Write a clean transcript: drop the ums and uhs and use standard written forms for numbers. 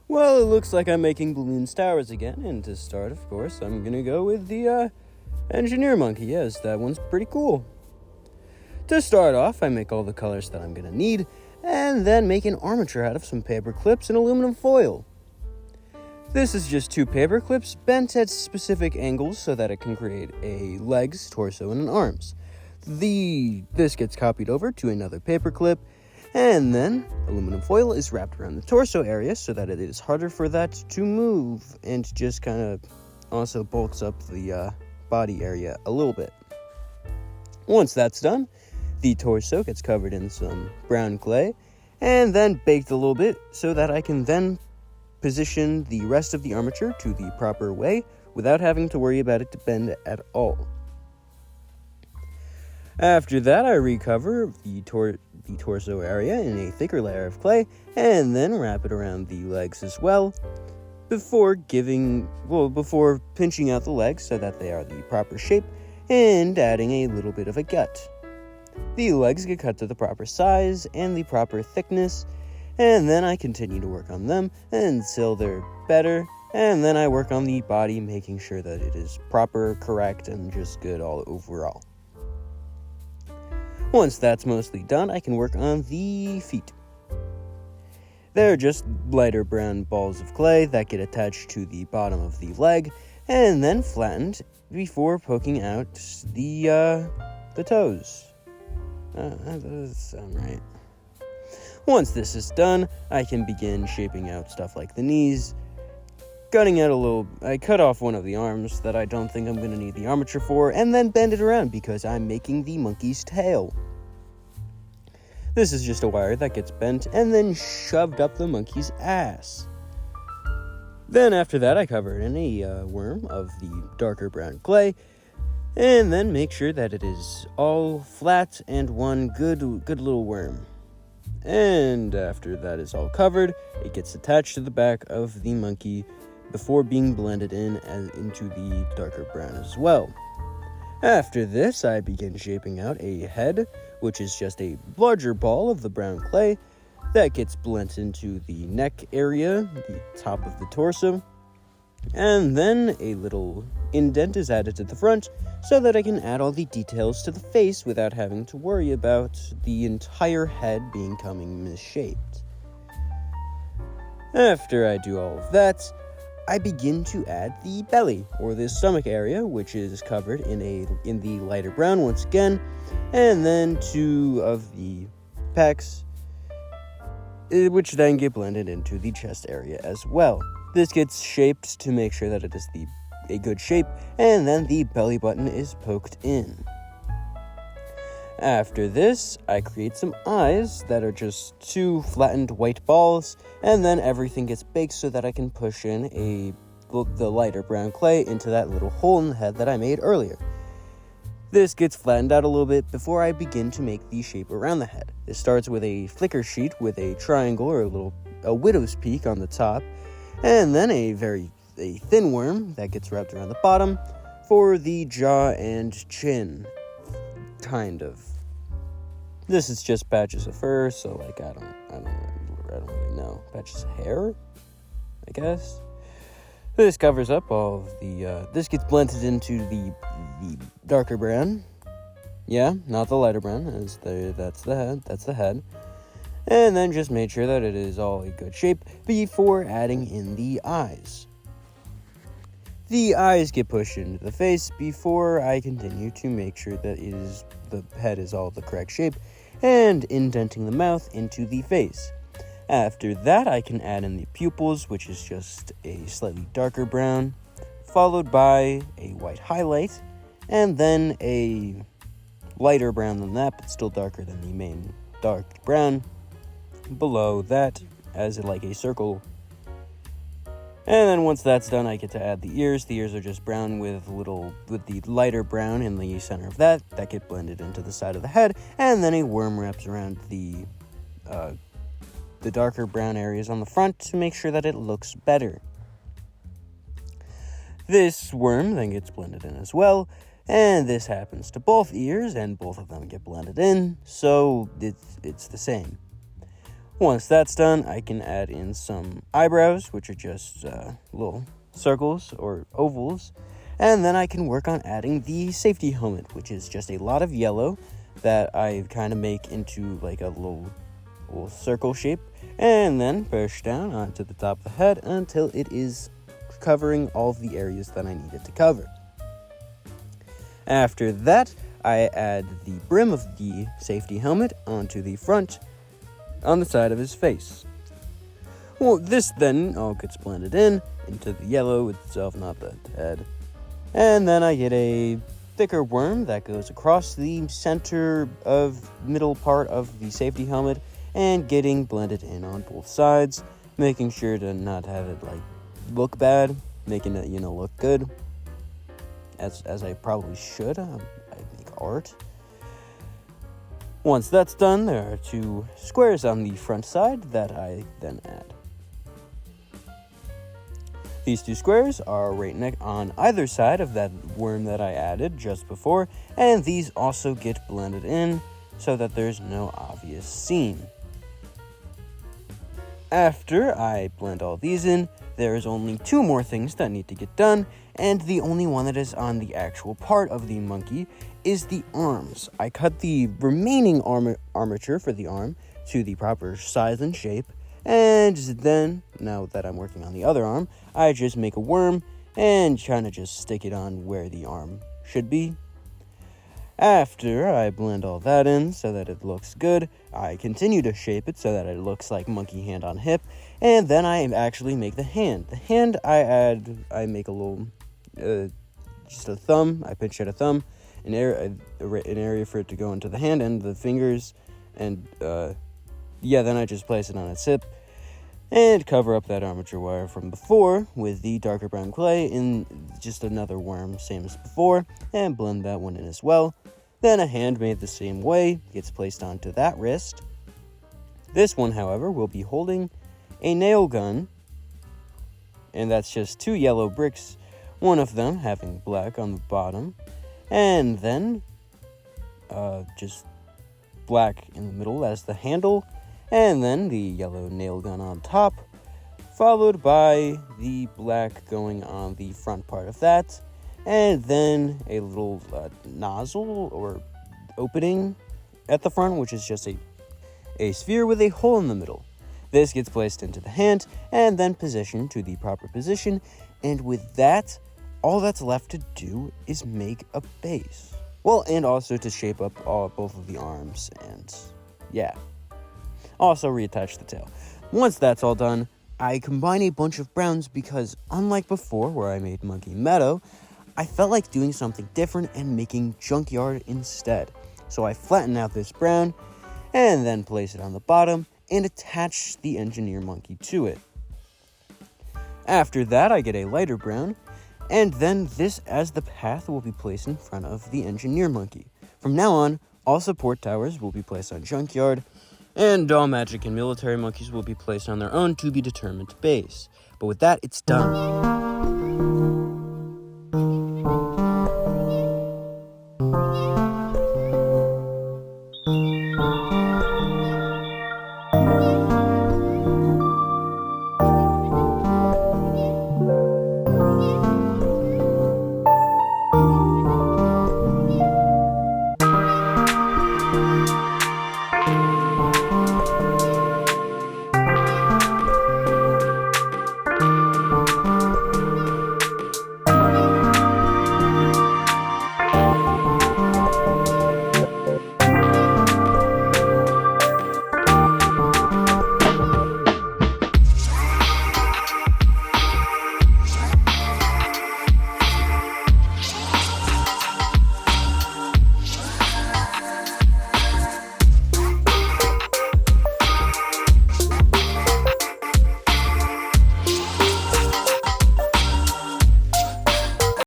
Well, it looks like I'm making Bloons towers again, and to start, of course, I'm gonna go with the, engineer monkey. Yes, that one's pretty cool. To start off, I make all the colors that I'm gonna need, and then make an armature out of some paper clips and aluminum foil. This is just 2 paper clips bent at specific angles so that it can create a legs, torso, and an arms. This gets copied over to another paper clip, and then aluminum foil is wrapped around the torso area so that it is harder for that to move and just kind of also bulks up the body area a little bit. Once that's done, the torso gets covered in some brown clay and then baked a little bit so that I can then position the rest of the armature to the proper way without having to worry about it to bend at all. After that, I recover the torso area in a thicker layer of clay and then wrap it around the legs as well before pinching out the legs so that they are the proper shape and adding a little bit of a gut. The legs get cut to the proper size and the proper thickness, and then I continue to work on them until they're better, and then I work on the body, making sure that it is proper, correct, and just good all overall. Once that's mostly done, I can work on the feet. They're just lighter brown balls of clay that get attached to the bottom of the leg and then flattened before poking out the toes. That doesn't sound right. Once this is done, I can begin shaping out stuff like the knees, I cut off one of the arms that I don't think I'm going to need the armature for, and then bend it around because I'm making the monkey's tail. This is just a wire that gets bent and then shoved up the monkey's ass. Then after that, I cover it in a worm of the darker brown clay, and then make sure that it is all flat and one good little worm. And after that is all covered, it gets attached to the back of the monkey before being blended into the darker brown as well. After this, I begin shaping out a head, which is just a larger ball of the brown clay that gets blended into the neck area, the top of the torso, and then a little indent is added to the front so that I can add all the details to the face without having to worry about the entire head becoming misshaped. After I do all of that, I begin to add the belly, or the stomach area, which is covered in the lighter brown once again, and then 2 of the pecs, which then get blended into the chest area as well. This gets shaped to make sure that it is a good shape, and then the belly button is poked in. After this, I create some eyes that are just 2 flattened white balls, and then everything gets baked so that I can push in the lighter brown clay into that little hole in the head that I made earlier. This gets flattened out a little bit before I begin to make the shape around the head. It starts with a flicker sheet with a triangle or a widow's peak on the top, and then a thin worm that gets wrapped around the bottom for the jaw and chin. Kind of. This is just patches of fur, so I don't really know. Patches of hair, I guess. This covers up all of the. This gets blended into the darker brown. Yeah, not the lighter brown. That's the head. And then just made sure that it is all a good shape before adding in the eyes. The eyes get pushed into the face before I continue to make sure that the head is all the correct shape and indenting the mouth into the face. After that, I can add in the pupils, which is just a slightly darker brown, followed by a white highlight, and then a lighter brown than that, but still darker than the main dark brown below that as like a circle. And then once that's done, I get to add the ears. The ears are just brown with the lighter brown in the center of that get blended into the side of the head, and then a worm wraps around the darker brown areas on the front to make sure that it looks better. This worm then gets blended in as well, and this happens to both ears, and both of them get blended in, so it's the same. Once that's done, I can add in some eyebrows, which are just little circles or ovals. And then I can work on adding the safety helmet, which is just a lot of yellow that I kind of make into like a little circle shape. And then push down onto the top of the head until it is covering all of the areas that I need it to cover. After that, I add the brim of the safety helmet onto the front on the side of his face. Well, this then all gets blended into the yellow itself, not the head. And then I get a thicker worm that goes across the center of middle part of the safety helmet and getting blended in on both sides, making sure to not have it like look bad, making it, look good. As I probably should. I make art. Once that's done, there are two squares on the front side that I then add. These two squares are right on either side of that worm that I added just before, and these also get blended in so that there's no obvious seam. After I blend all these in, there's only two more things that need to get done, and the only one that is on the actual part of the monkey is the arms. I cut the remaining armature for the arm to the proper size and shape, and then, now that I'm working on the other arm, I just make a worm and kind of just stick it on where the arm should be. After I blend all that in so that it looks good, I continue to shape it so that it looks like monkey hand on hip, and then I actually make the hand. The hand I make a little, just a thumb, I pinch at a thumb, an area for it to go into the hand and the fingers, and then I just place it on its hip, and cover up that armature wire from before with the darker brown clay in just another worm, same as before, and blend that one in as well. Then a hand made the same way gets placed onto that wrist. This one, however, will be holding a nail gun, and that's just two yellow bricks, one of them having black on the bottom, and then just black in the middle as the handle, and then the yellow nail gun on top, followed by the black going on the front part of that, and then a little nozzle or opening at the front, which is just a sphere with a hole in the middle. This gets placed into the hand and then positioned to the proper position, and with that, all that's left to do is make a base. Well, and also to shape up both of the arms, and yeah. Also reattach the tail. Once that's all done, I combine a bunch of browns because unlike before where I made Monkey Meadow, I felt like doing something different and making Junkyard instead. So I flatten out this brown and then place it on the bottom and attach the engineer monkey to it. After that, I get a lighter brown, and then this as the path will be placed in front of the engineer monkey. From now on, all support towers will be placed on Junkyard, and all magic and military monkeys will be placed on their own to-be-determined base. But with that, it's done.